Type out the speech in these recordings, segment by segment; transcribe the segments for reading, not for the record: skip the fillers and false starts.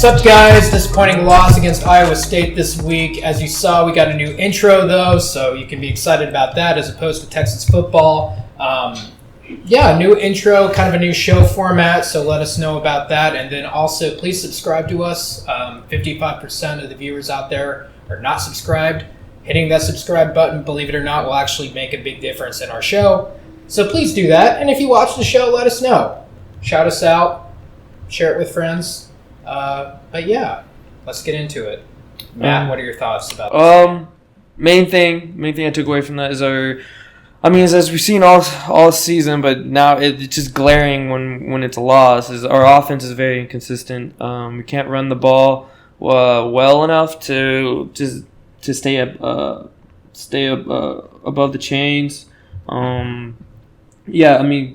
Sup guys, disappointing loss against Iowa State this week. As you saw, we got a new intro though, so you can be excited about that as opposed to Texas football. New intro, kind of a new show format, so let us know about that. And then also, please subscribe to us. 55% of the viewers out there are not subscribed. Hitting that subscribe button, believe it or not, will actually make a big difference in our show. So please do that. And if you watch the show, let us know. Shout us out. Share it with friends. But yeah, let's get into it. Matt, what are your thoughts about this? Main thing I took away from that is as we've seen all season, but now it's just glaring when it's a loss. Is our offense is very inconsistent. We can't run the ball well enough to stay above the chains.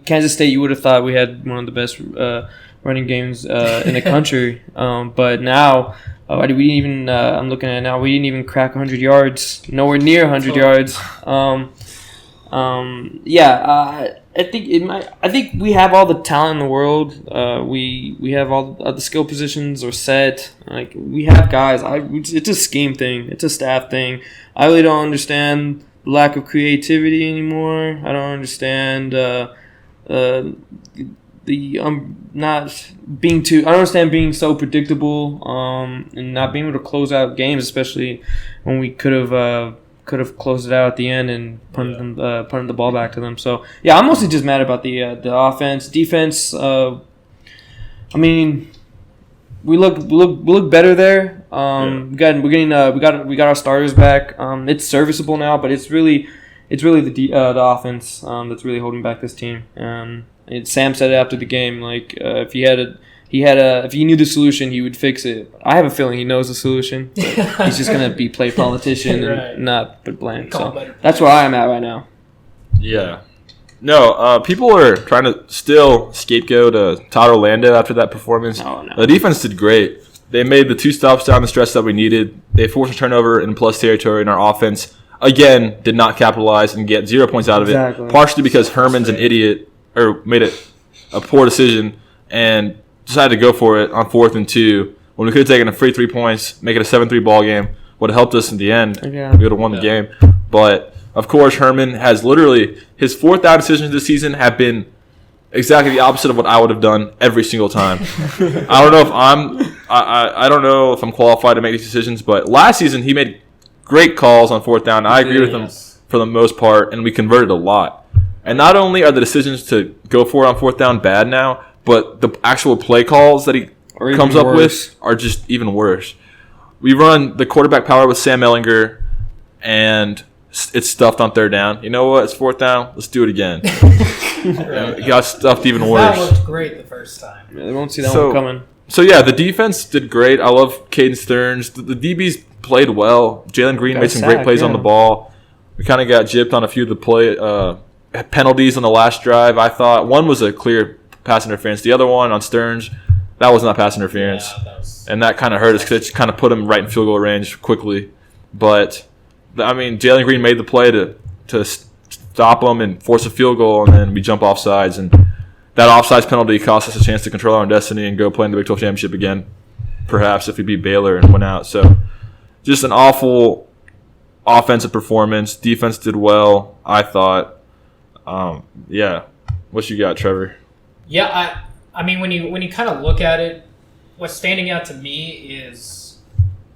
Kansas State, you would have thought we had one of the best running games in the country, but now we didn't even. I'm looking at it now. We didn't even crack 100 yards. Nowhere near 100 yards. I think we have all the talent in the world. We have all the skill positions are set. Like, we have guys. It's a scheme thing. It's a staff thing. I really don't understand the lack of creativity anymore. I don't understand I don't understand being so predictable and not being able to close out games, especially when we could have closed it out at the end and punted the ball back to them. So yeah, I'm mostly just mad about the offense. Defense, we look better there. We got our starters back. It's serviceable now, but it's really the offense that's really holding back this team. Sam said it after the game, like if he knew the solution, he would fix it. I have a feeling he knows the solution. But he's just gonna play politician and not put blame. So that's where I am at right now. Yeah. No, people are trying to still scapegoat Todd Orlando after that performance. No. The defense did great. They made the 2 stops down the stretch that we needed. They forced a turnover in plus territory, and our offense, again, did not capitalize and get 0 points out of it. Partially because Herman's an idiot, or made it a poor decision, and decided to go for it on 4th and 2 when we could have taken a free 3 points, make it a 7-3 ball game. Would have helped us in the end. Yeah. We would have won the game. But, of course, Herman has literally – his 4th down decisions this season have been exactly the opposite of what I would have done every single time. I don't know if I'm qualified to make these decisions, but last season he made great calls on 4th down. I agree with him for the most part, and we converted a lot. And not only are the decisions to go for it on 4th down bad now, but the actual play calls that he comes up with are just even worse. We run the quarterback power with Sam Ellinger, and it's stuffed on 3rd down. You know what? It's 4th down. Let's do it again. It got stuffed even worse. That looked great the first time. Yeah, they won't see that one coming. So, yeah, the defense did great. I love Caden Stearns. The DBs played well. Jalen Green made some great plays on the ball. We kind of got gypped on a few of the penalties on the last drive. I thought one was a clear pass interference. The other one on Stearns, that was not pass interference. Yeah, and that kind of hurt us because it kind of put him right in field goal range quickly. But, Jalen Green made the play to stop him and force a field goal, and then we jump offsides. And that offsides penalty cost us a chance to control our own destiny and go play in the Big 12 Championship again, perhaps, if we beat Baylor and went out. So just an awful offensive performance. Defense did well, I thought. What you got, Trevor? Yeah, when you kind of look at it, what's standing out to me is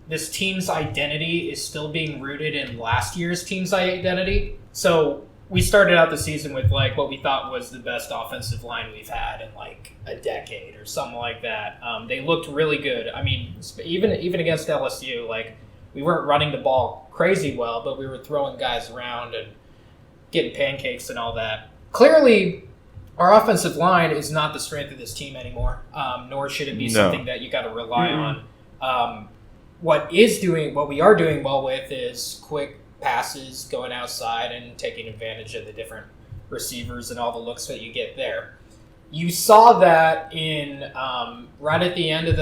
this team's identity is still being rooted in last year's team's identity. So we started out the season with like what we thought was the best offensive line we've had in like a decade or something like that. They looked really good. Even against LSU, like we weren't running the ball crazy well, but we were throwing guys around and getting pancakes and all that. Clearly, our offensive line is not the strength of this team anymore, nor should it be something that you got to rely on. What we are doing well with is quick passes going outside and taking advantage of the different receivers and all the looks that you get there. You saw that in right at the end of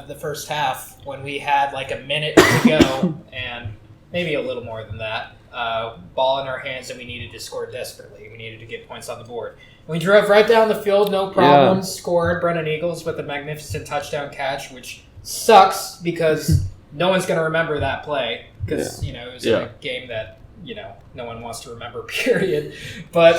the first half when we had like a minute to go and maybe a little more than that. Ball in our hands and we needed to score desperately. We needed to get points on the board. We drove right down the field, no problems, scored. Brennan Eagles with a magnificent touchdown catch, which sucks because no one's going to remember that play because, it was Yeah. a game that, no one wants to remember, period. But,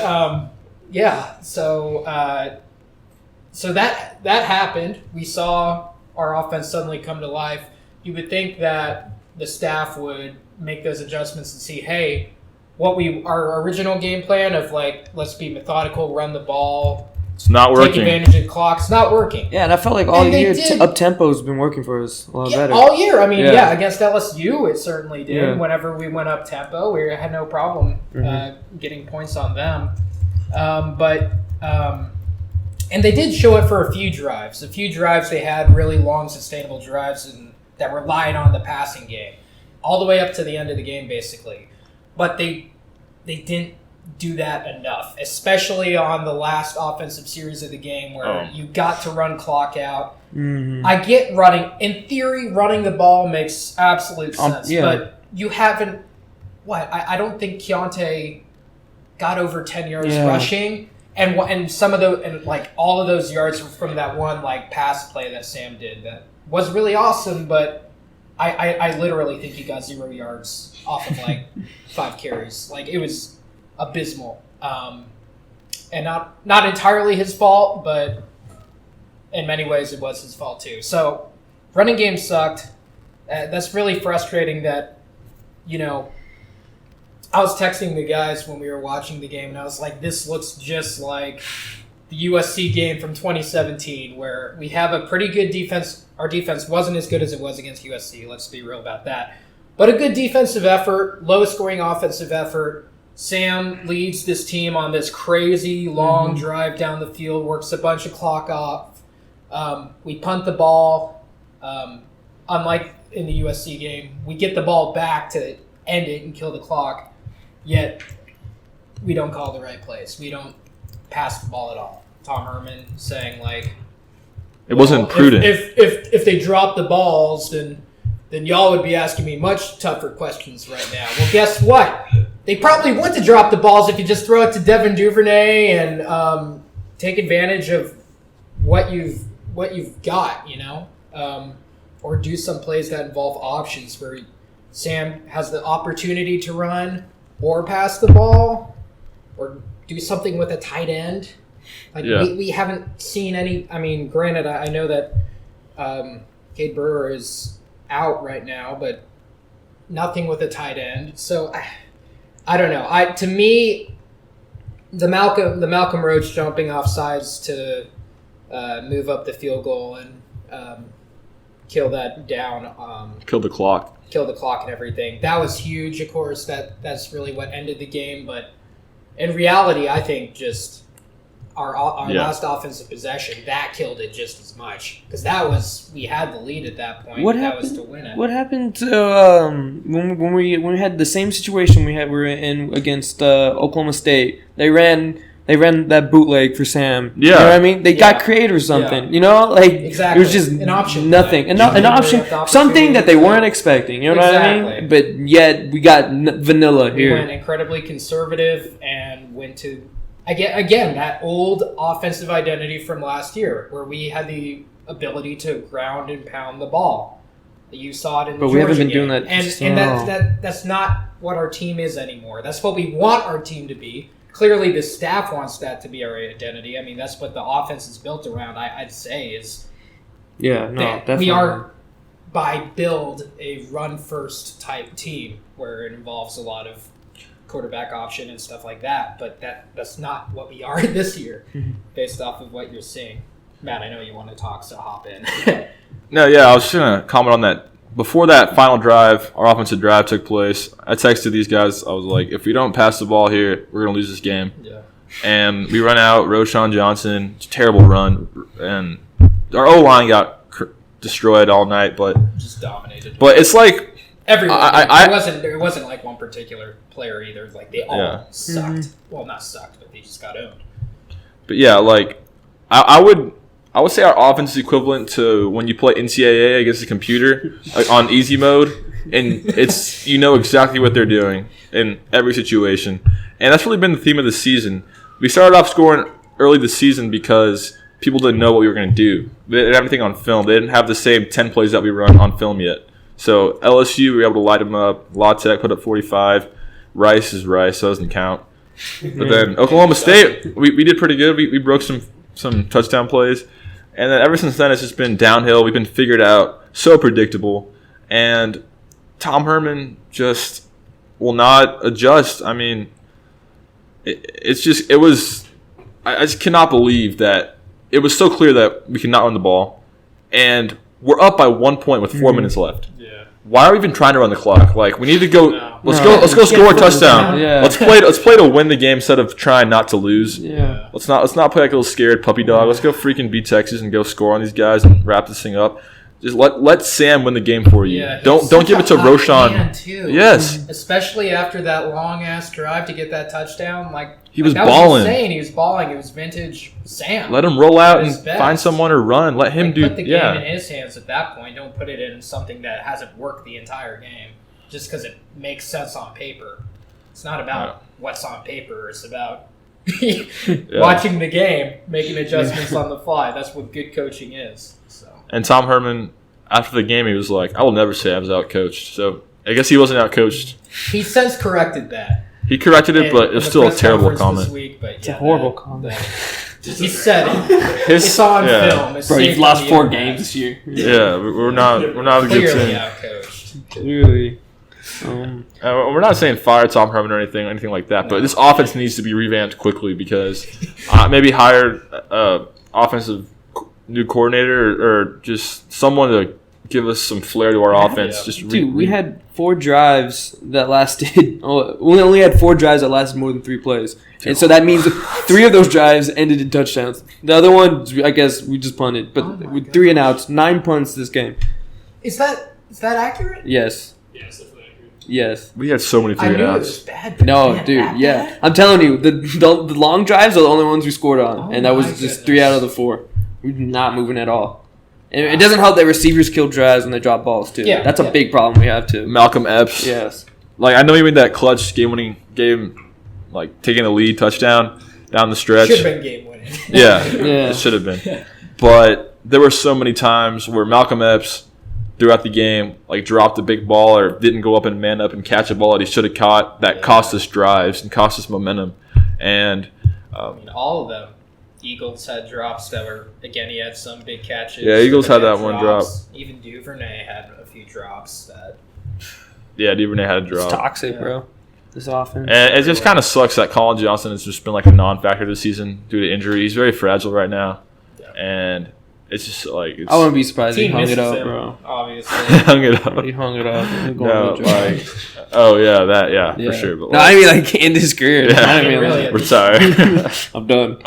so that happened. We saw our offense suddenly come to life. You would think that the staff would make those adjustments and see, hey, our original game plan of let's be methodical, run the ball, It's not take working. advantage of the clock. It's not working. Yeah, and I felt like all And they year did. up-tempo has been working for us a lot better. All year. I mean, Yeah. against LSU, it certainly did. Yeah. Whenever we went up tempo, we had no problem getting points on them. And they did show it for a few drives. A few drives they had really long, sustainable drives that relied on the passing game, all the way up to the end of the game, basically. But they didn't do that enough, especially on the last offensive series of the game where you got to run clock out. Mm-hmm. I get running. In theory, running the ball makes absolute sense. Yeah. But you haven't... I don't think Keontae got over 10 yards rushing. And some of those, and all of those yards were from that one pass play that Sam did that was really awesome, but I literally think he got 0 yards off of 5 carries. It was abysmal. And not entirely his fault, but in many ways it was his fault too. So running game sucked. That's really frustrating that, I was texting the guys when we were watching the game, and I was like, this looks just like the USC game from 2017, where we have a pretty good defense. Our defense wasn't as good as it was against USC. Let's be real about that. But a good defensive effort, low-scoring offensive effort. Sam leads this team on this crazy long drive down the field, works a bunch of clock off. We punt the ball. Unlike in the USC game, we get the ball back to end it and kill the clock. Yet, we don't call the right plays. We don't pass the ball at all. Tom Herman saying It wasn't prudent. If they drop the balls, then y'all would be asking me much tougher questions right now. Well, guess what? They probably want to drop the balls if you just throw it to Devin Duvernay and take advantage of what you've got, or do some plays that involve options where Sam has the opportunity to run or pass the ball or do something with a tight end. We haven't seen any. I mean, granted, I know that Cade Brewer is out right now, but nothing with a tight end. So I don't know. To me, the Malcolm Roach jumping off sides to move up the field goal and kill that down. Kill the clock And everything. That was huge, of course. That's really what ended the game. But in reality, I think just our last offensive possession, that killed it just as much. Because we had the lead at that point. That was to win it. What happened to when we had the same situation we were in against Oklahoma State? They ran that bootleg for Sam. Yeah. You know what I mean? They got creative or something. Yeah. It was just an option. nothing. An option, something that they weren't expecting. You know what I mean? But yet we got vanilla here. We went incredibly conservative and went to again that old offensive identity from last year, where we had the ability to ground and pound the ball. You saw it in the But we haven't been Georgia doing game. that. That's not what our team is anymore. That's what we want our team to be. Clearly, the staff wants that to be our identity. I mean, that's what the offense is built around, I'd say, is definitely. we are, by build, a run-first type team where it involves a lot of quarterback option and stuff like that. But that's not what we are this year, based off of what you're seeing. Matt, I know you want to talk, so hop in. No, yeah, I was just going to comment on that. Before that final drive, our offensive drive took place, I texted these guys. I was like, if we don't pass the ball here, we're going to lose this game. Yeah. And we run out, Roshan Johnson, terrible run. And our O-line got destroyed all night. But just dominated. But it's like... Everyone. It wasn't like one particular player either. They all sucked. Mm-hmm. Well, not sucked, but they just got owned. But yeah, I would say our offense is equivalent to when you play NCAA against a computer on easy mode, and it's exactly what they're doing in every situation. And that's really been the theme of the season. We started off scoring early this season because people didn't know what we were going to do. They didn't have everything on film. They didn't have the same 10 plays that we run on film yet. So LSU, we were able to light them up. La Tech put up 45. Rice is Rice, so it doesn't count. But then Oklahoma State, we did pretty good. We broke some touchdown plays. And then ever since then, it's just been downhill. We've been figured out, so predictable. And Tom Herman just will not adjust. I mean, I just cannot believe that it was so clear that we could not run the ball. And we're up by 1 point with 4 minutes left. Yeah. Why are we even trying to run the clock? Like, we need to go. No. Let's go score a touchdown. Yeah. Let's play to win the game instead of trying not to lose. Yeah. Let's not play like a little scared puppy dog. Let's go freaking beat Texas and go score on these guys and wrap this thing up. Just let Sam win the game for you. Yeah, don't give it to Roshan. Too. Yes. Especially after that long ass drive to get that touchdown, he was balling. He was balling. It was vintage Sam. Let him roll out and find someone or run. Let him do. Put the game in his hands at that point. Don't put it in something that hasn't worked the entire game just because it makes sense on paper. It's not about what's on paper. It's about watching the game, making adjustments on the fly. That's what good coaching is. So. And Tom Herman, after the game, he was like, "I will never say I was outcoached." So I guess he wasn't outcoached. He since corrected that. He corrected it, but it's still a terrible comment. It's a horrible comment. He said it. It's on film. Bro, you've lost 4 games this year. Yeah, we're not a good team. Outcoached. Clearly. We're not saying fire Tom Herman or anything like that, but this offense needs to be revamped quickly because maybe hire offensive new coordinator or just someone to give us some flair to our offense. Yeah. We had 4 drives that lasted. We only had 4 drives that lasted more than 3 plays, and so that means 3 of those drives ended in touchdowns. The other one, I guess, we just punted. But with 3 and outs, 9 punts this game. Is that accurate? Yes. Yes, definitely accurate. Yes. We had so many 3 and outs. It was bad. No, dude. Yeah, bad? I'm telling you, the long drives are the only ones we scored on, and that was just 3 out of the 4. We're not moving at all. And it doesn't help that receivers kill drives when they drop balls, too. Yeah, that's a big problem we have, too. Malcolm Epps. Yes. I know he made that clutch game-winning game, taking the lead touchdown down the stretch. Should have been game-winning. Yeah, it should have been. But there were so many times where Malcolm Epps, throughout the game, dropped a big ball or didn't go up and man up and catch a ball that he should have caught that cost us drives and cost us momentum. And all of them. Eagles had drops that were, again, he had some big catches. Yeah, Eagles had that one drop. Even Duvernay had a few drops that. Yeah, Duvernay had a drop. It's toxic, bro. This offense. And it just kind of sucks that Colin Johnson has just been a non-factor this season due to injury. He's very fragile right now. Yeah. And it's just I wouldn't be surprised if he hung it up, bro. Obviously. Hung it up. He hung it up. For sure. But no, I mean, in his career. Yeah. I mean, really retire. I'm done.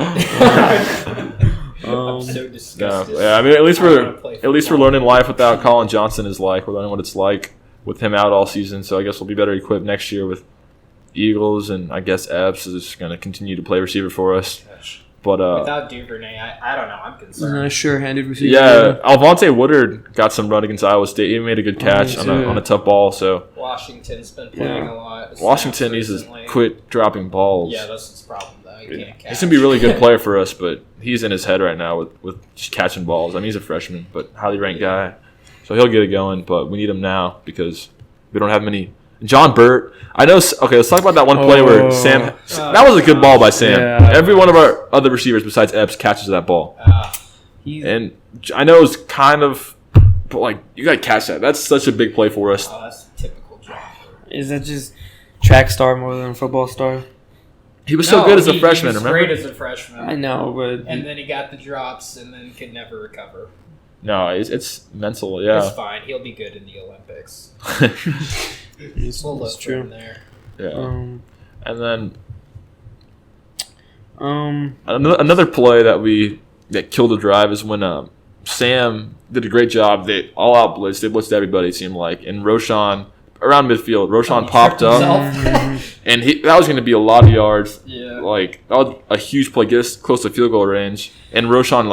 I'm so disgusted. I mean, at least we're learning life without Colin Johnson is like. We're learning what it's like with him out all season. So I guess we'll be better equipped next year with Eagles, and I guess Epps is just going to continue to play receiver for us. But without Duvernay, I don't know. I'm concerned. Not a sure-handed receiver. Yeah, Alvonte Woodard got some run against Iowa State. He made a good catch on a tough ball. So Washington's been playing a lot. Washington needs to quit dropping balls. Yeah, that's his problem though. He can't catch. He's gonna be a really good player for us, but he's in his head right now with just catching balls. I mean, he's a freshman, but highly ranked guy, so he'll get it going. But we need him now because we don't have many. John Burt. I know. Okay, let's talk about that one play where Sam. That was a good ball by Sam. Yeah. Every one of our other receivers besides Epps catches that ball. And I know it's kind of, but you gotta catch that. That's such a big play for us. Oh, that's a typical John Burt. Is that just track star more than football star? He was so good as a freshman. He was remember? Great as a freshman. I know, but and then he got the drops and then could never recover. No, it's mental. Yeah, it's fine. He'll be good in the Olympics. We'll look for him there. Yeah. And then another play that killed the drive is when Sam did a great job. They all out blitzed. They blitzed everybody, it seemed like. And Roshan, around midfield, Roshan popped up. And that was going to be a lot of yards. Yeah. That was a huge play, get us close to field goal range. And Roshan,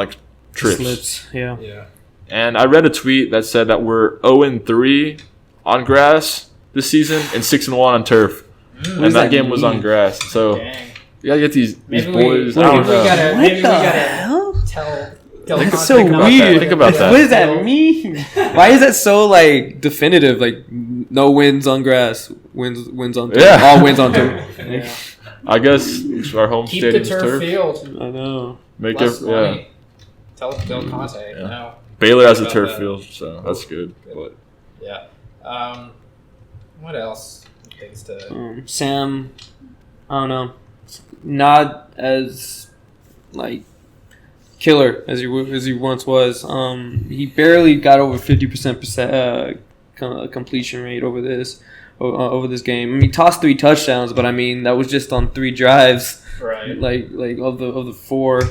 trips. Slips. Yeah. And I read a tweet that said that we're 0-3 on grass this season and 6-1 on turf. And that game was on grass. So you gotta get these boys. Maybe we gotta tell. Del That's Conte so not weird. Think about that. What does that mean? Why is that so like definitive? Like no wins on grass, wins on turf. Yeah. All wins on turf. Yeah. I guess it's our home Keep the stadium's turf, turf. field. I know. Make Less it, money. Tell Del Conte. Yeah. No. Baylor has a About turf that. field, so that's good. But Yeah. What else? Things to. Sam, I don't know, not as like killer as he once was. He barely got over 50% completion rate over this game. I mean, he tossed 3 touchdowns, but I mean that was just on 3 drives. Right. Like of the four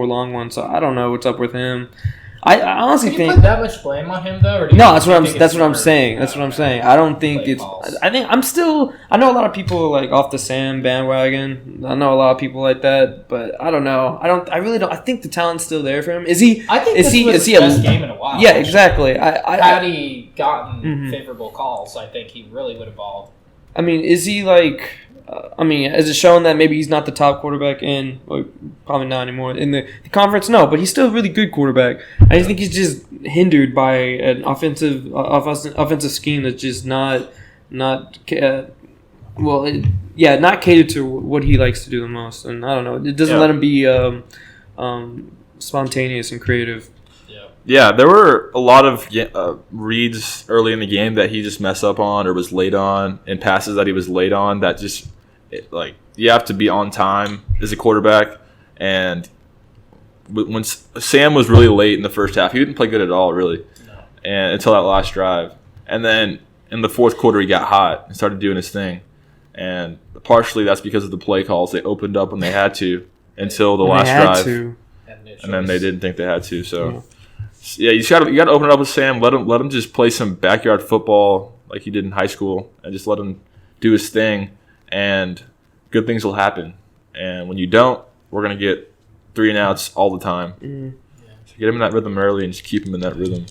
long ones. So I don't know what's up with him. I honestly Can you think put that much blame on him though? Or do you no, think it's that's what I'm more- saying. That's what I'm saying. I don't think Play it's. calls. I think I'm still. I know a lot of people are like off the Sam bandwagon. I know a lot of people like that, but I don't know. I really don't. I think the talent's still there for him. Is he? I think Is this he? was Is he his a? best game in a while. Yeah, actually. exactly. Had he gotten Mhm. favorable calls, I think he really would have balled. I mean, is he like? I mean, is it showing that maybe he's not the top quarterback in, or probably not anymore in the conference? No, but he's still a really good quarterback. I just think he's just hindered by an offensive scheme that's just not not catered to what he likes to do the most. And I don't know, it doesn't let him be spontaneous and creative. yeah, there were a lot of reads early in the game that he just messed up on or was late on, and passes that he was late on that just like you have to be on time as a quarterback. And when Sam was really late in the first half, he didn't play good at all, really, and until that last drive. And then in the fourth quarter, he got hot and started doing his thing. And partially that's because of the play calls. They opened up when they had to until the last drive, and then they didn't think they had to. So yeah, you got to open it up with Sam. Let him just play some backyard football like he did in high school, and just let him do his thing, and good things will happen. And when you don't, we're gonna get 3 and outs all the time. So get him in that rhythm early and just keep him in that rhythm.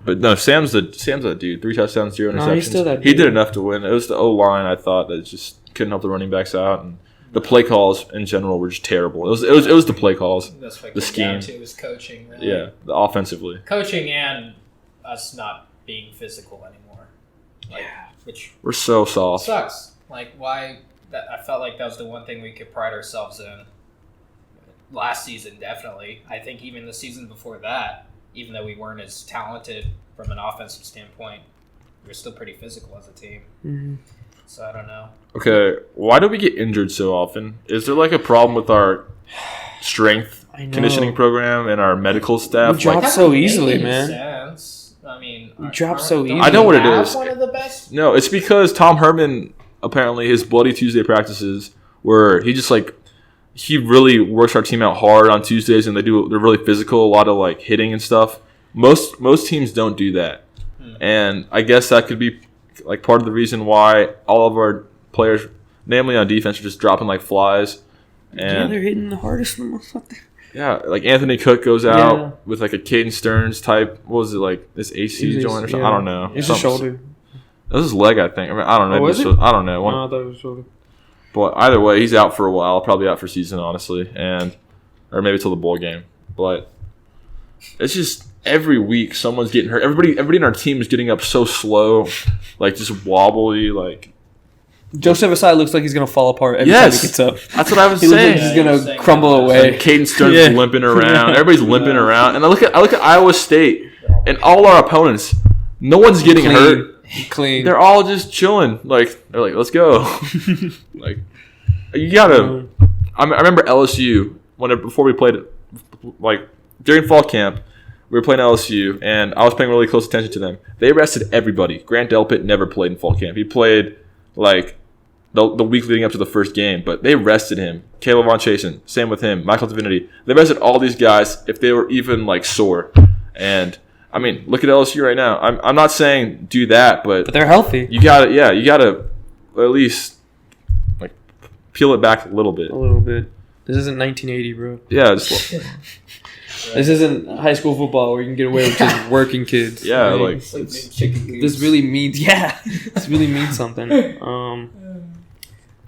But no, Sam's that dude. 3 touchdowns, 0 interceptions. No, he's still that He dude. did enough to win. It was the O-line, I thought, that just couldn't help the running backs out, and the play calls in general were just terrible. It was the play calls. That's what The it came down scheme. to was coaching, really. Yeah, the offensively. Coaching and us not being physical anymore. Which We're so soft. sucks. Like, why? I felt like that was the one thing we could pride ourselves in. Last season, definitely. I think even the season before that, even though we weren't as talented from an offensive standpoint, we were still pretty physical as a team. Mm-hmm. So I don't know. Okay, why do we get injured so often? Is there like a problem with our strength I know. conditioning program and our medical staff? We drop Like, That so doesn't make easily, any man. sense. I mean, We drop so don't easily. I know what it we have is. One of the best. no, it's because Tom Herman, apparently his Bloody Tuesday practices where he really works our team out hard on Tuesdays, and they're really physical, a lot of like hitting and stuff. Most teams don't do that. And I guess that could be like part of the reason why all of our players, namely on defense, are just dropping like flies. Yeah, And they're hitting the hardest one or something. yeah, like Anthony Cook goes out Yeah. with like a Caden Stearns type. What was it, like this AC He's- joint or something? yeah. I don't know. It's a Something- shoulder. That was his leg, I think. I don't know. Oh, Maybe is it? I don't know. I thought it was shoulder. But either way, he's out for a while. Probably out for season, honestly, or maybe till the bowl game. But it's just every week someone's getting hurt. Everybody in our team is getting up so slow, like just wobbly. Like Joseph Asai looks like he's gonna fall apart every time he Yes. gets up. that's what I was He looks like saying. he's Yeah, gonna you're saying crumble that. away. And Caden Stearns Yeah. is limping around. Yeah. Everybody's limping around. And I look at Iowa State and all our opponents. No one's getting Clean. hurt. Clean. They're all just chilling. Like they're like, let's go. Like you gotta. I remember LSU before we played, like during fall camp, we were playing LSU, and I was paying really close attention to them. They rested everybody. Grant Delpit never played in fall camp. He played like the week leading up to the first game, but they rested him. Caleb Von Chasen, same with him. Michael Divinity. They rested all these guys if they were even like sore. And I mean, look at LSU right now. I'm not saying do that, But they're healthy. you gotta at least like peel it back a little bit. A little bit. This isn't 1980, bro. Yeah, just This isn't high school football where you can get away with just working kids. yeah, Like, like this really means this really means something.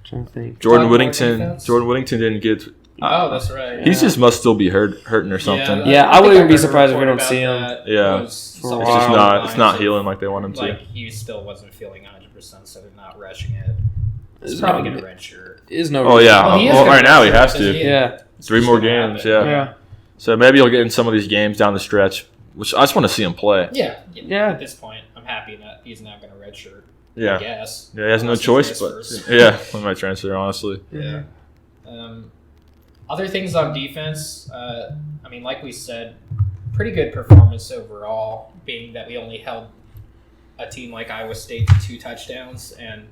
Trying to think. Jordan Talk more Whittington. defense. Jordan Whittington didn't get Oh, that's right. He just must still be hurting or something. Yeah, I wouldn't be heard a surprised if we report don't see about him. that. Yeah. It was It's something a just while. along the not. It's not lines healing like they want him of, to. like, he still wasn't feeling 100%, so they're not rushing it. He's probably going to redshirt. Is no. Oh yeah. Well, he is Well, gonna right now he redshirt has because to. Yeah. 3 more It's gonna games. happen. Yeah. So maybe he'll get in some of these games down the stretch, which I just want to see him play. Yeah. Yeah. At this point, I'm happy that he's not going to redshirt. I Yeah. guess. Yeah, he has no Unless he choice, but transfers. yeah, we might transfer honestly. Yeah. Other things on defense, I mean, like we said, pretty good performance overall, being that we only held a team like Iowa State to 2 touchdowns, and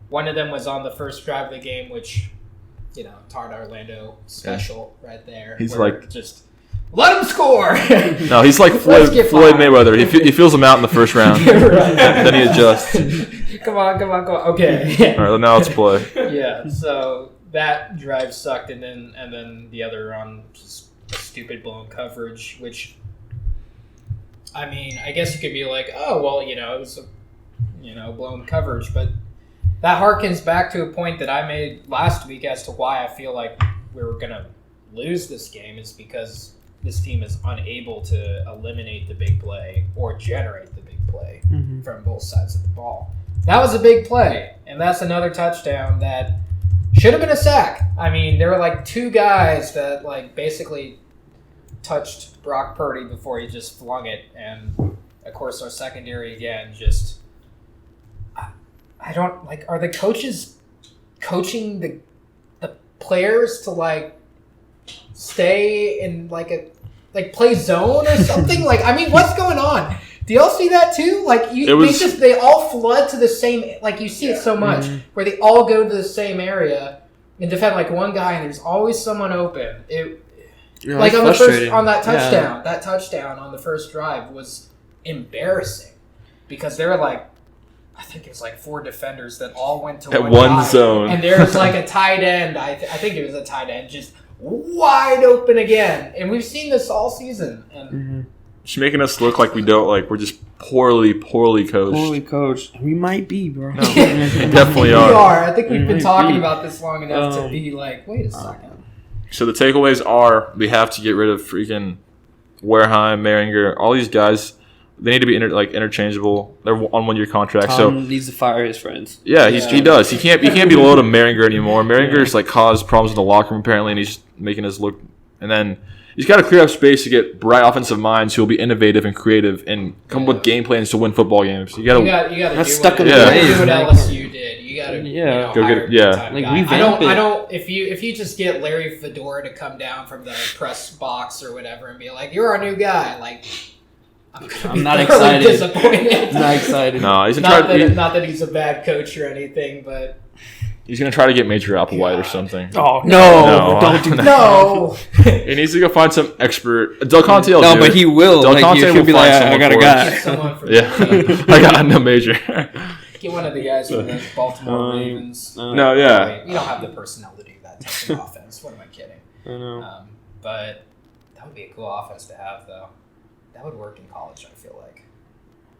one of them was on the first drive of the game, which, Tard Orlando special right there. He's where like- just let him score. No, he's like Let's get Floyd behind. Mayweather. He feels him out in the first round, Right. then he adjusts. Come on. Okay. All right, now let's play. Yeah. So that drive sucked, and then the other on just stupid blown coverage, which, I mean, I guess you could be like, oh well, it was blown coverage, but that harkens back to a point that I made last week as to why I feel like we were gonna lose this game is because this team is unable to eliminate the big play or generate the big play from both sides of the ball. That was a big play, and that's another touchdown that should have been a sack. I mean, there were like 2 guys that like basically touched Brock Purdy before he just flung it, and of course our secondary again just I don't like. Are the coaches coaching the players to like stay in like play zone or something? Like, I mean, what's going on? Do y'all see that too? Like, they all flood to the same. Like, you see it so much where they all go to the same area and defend like one guy, and there's always someone open. Like on that touchdown on the first drive was embarrassing because there were like, I think it was like 4 defenders that all went to At one one guy, zone. and there's like a tight end. I think it was a tight end just wide open again, and we've seen this all season. And She's making us look like we don't we're just poorly coached. Poorly coached. We might be, bro. No, we definitely we are. are. I think we've been Might talking be. about this long enough to be like, wait a second. So the takeaways are we have to get rid of freaking Wareheim, Maringer, all these guys. They need to be interchangeable. They're on 1-year contracts. Tom needs to fire his friends. Yeah, he does. He can't be low to Maringer anymore. Maringer's like caused problems in the locker room apparently, and he's making us look. And then he's got to clear up space to get bright offensive minds who will be innovative and creative and come up with game plans to win football games. You got to That's do stuck what, in the you ways, do what man. LSU did. You got to Go get it. Yeah. Like, I revamp it. don't. If you just get Larry Fedora to come down from the press box or whatever and be like, "You're our new guy," like. I'm not thoroughly excited. Disappointed. Not excited. No, he's not gonna that he's a bad coach or anything, but he's gonna try to get Major Applewhite or something. Oh No. Don't do that. no. He needs to go find some expert. Del Conte will No, do but it. he will. Del Like, Conte he'll will be find like, I someone got a for guy. Get someone for Yeah, the team. I got no Major. Get one of the guys from the Baltimore Ravens. No, yeah. We don't have the personnel to do that type of offense. What am I kidding? I know. But that would be a cool offense to have, though. That would work in college, I feel like.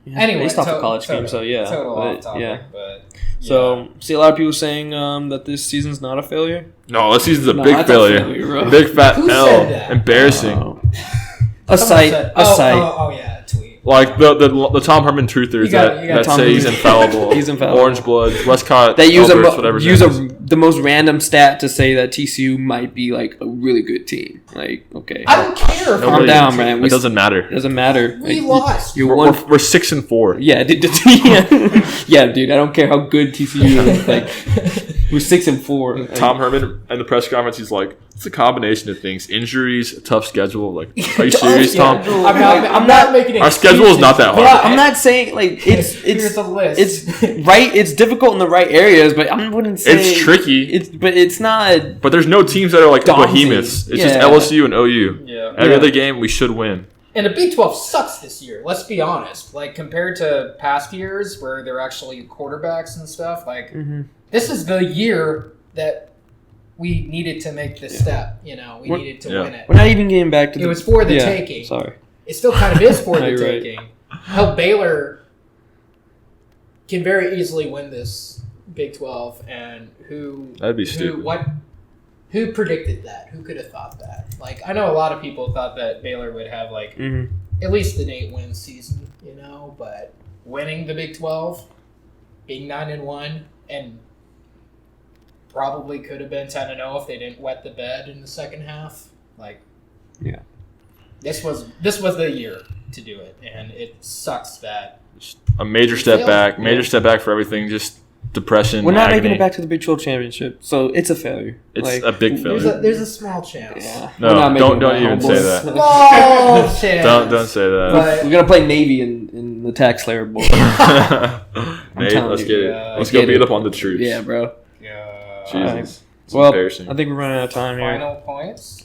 Yeah, Anyway, based off the college game, so yeah. Total But, off topic, yeah. but So, see a lot of people saying that this season's not a failure. No, this season's a No, big that's a failure. failure, bro. Big fat Who L. said that? Embarrassing. A Someone site. said- A site. Oh, yeah, a tweet. Like the Tom Herman truthers You got that Tom say he's Herman. infallible. He's infallible. Orange blood, Westcott, They use Alberts, whatever his name is. the most random stat to say that TCU might be like a really good team. Like, okay, I don't care. If Calm Nobody- down, man. It doesn't matter. It doesn't matter. We Like, lost. You're We're, one. we're 6-4. Yeah, yeah, dude. I don't care how good TCU is. Like, we're 6-4. Tom Herman in the press conference, he's like, it's a combination of things: injuries, a tough schedule. Like, are you serious, Tom? I'm not making Our schedule is not that hard. Yeah, I'm not saying like Here's it's the list. it's right. It's difficult in the right areas, but I wouldn't say It's tricky. It's not. But there's no teams that are like Daunting. behemoths. It's just Yeah. LSU and OU. Yeah. Every Yeah. other game we should win. And the Big 12 sucks this year. Let's be honest. Like, compared to past years where they're actually quarterbacks and stuff, like, this is the year that we needed to make this step. You know, we needed to win it. We're not even getting back to. It was for the taking. Sorry. It still kind of is for No, the you're right. taking. Hell, Baylor can very easily win this Big 12, and That'd be stupid. What Who predicted that? Who could have thought that? Like, I know a lot of people thought that Baylor would have, like, at least an 8-win season, you know, but winning the Big 12, being 9-1, and probably could have been 10-0 if they didn't wet the bed in the second half. Like, yeah, this was the year to do it, and it sucks that a major step back for everything. Just depression. We're not agony. making it back to the Big 12 championship, so it's a failure. It's a big failure. There's a small chance. Yeah. No, don't even say that. Small chance. Don't say that. But- We're gonna play Navy in the Tax Slayer Bowl. Nate, let's get it. Yeah. Let's go beat up on the troops. Yeah, bro. Yeah. Jesus. It's Well, embarrassing. I think we're running out of time here. Final points.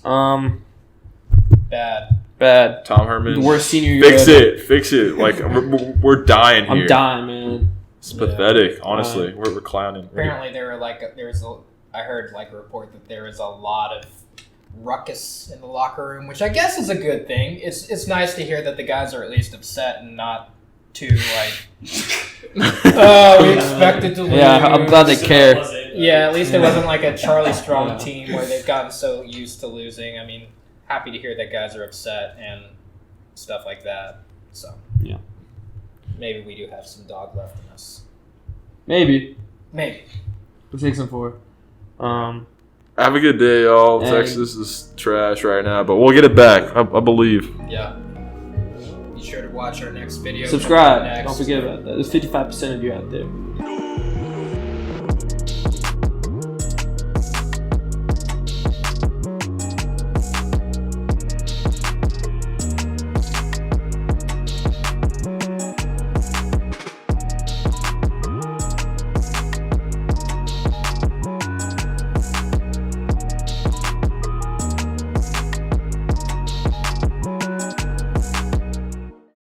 Bad. Tom Herman. The worst senior year. Fix it. Like we're dying here. I'm dying, man. It's pathetic. Honestly, we're clowning. Apparently, I heard like a report that there is a lot of ruckus in the locker room, which I guess is a good thing. It's nice to hear that the guys are at least upset and not too like, oh, we expected to lose. Yeah, I'm glad they care. Yeah, at least it wasn't like a Charlie Strong team where they've gotten so used to losing. I mean, happy to hear that guys are upset and stuff like that. So yeah, maybe we do have some dog left in us. Maybe. Maybe. We'll take some for. Have a good day, y'all. Texas is trash right now, but we'll get it back. I believe. Yeah. Be sure to watch our next video. Subscribe. Next. Don't forget about that. There's 55% of you out there.